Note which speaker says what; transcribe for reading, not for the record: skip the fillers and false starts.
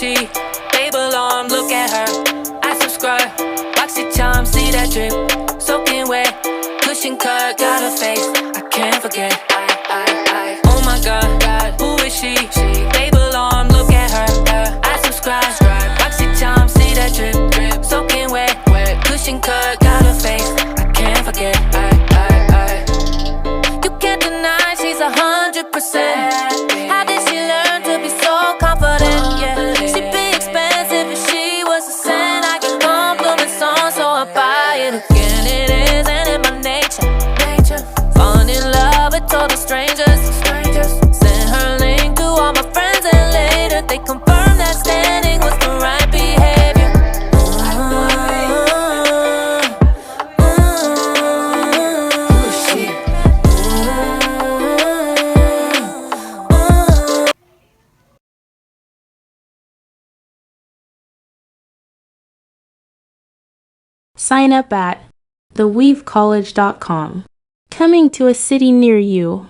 Speaker 1: she? Babe alarm, look at her. I subscribe, boxy charm, see that drip. Soaking wet, cushion cut, got her face. I can't forget. Oh my God, who is she? Babe alarm, look at her. I subscribe, boxy charm, see that drip. Soaking wet, cushion cut, got her face. I can't forget. You can't deny she's 100%. How did she learn to be so confident? Yeah, she'd be expensive if she was a cent. I get compliments on, so I buy it again. It isn't in my nature. Falling in love with total strangers. Sent her link to all my friends, and later they confirmed that standing was the right behavior.
Speaker 2: Sign up at theweavecollege.com. Coming to a city near you.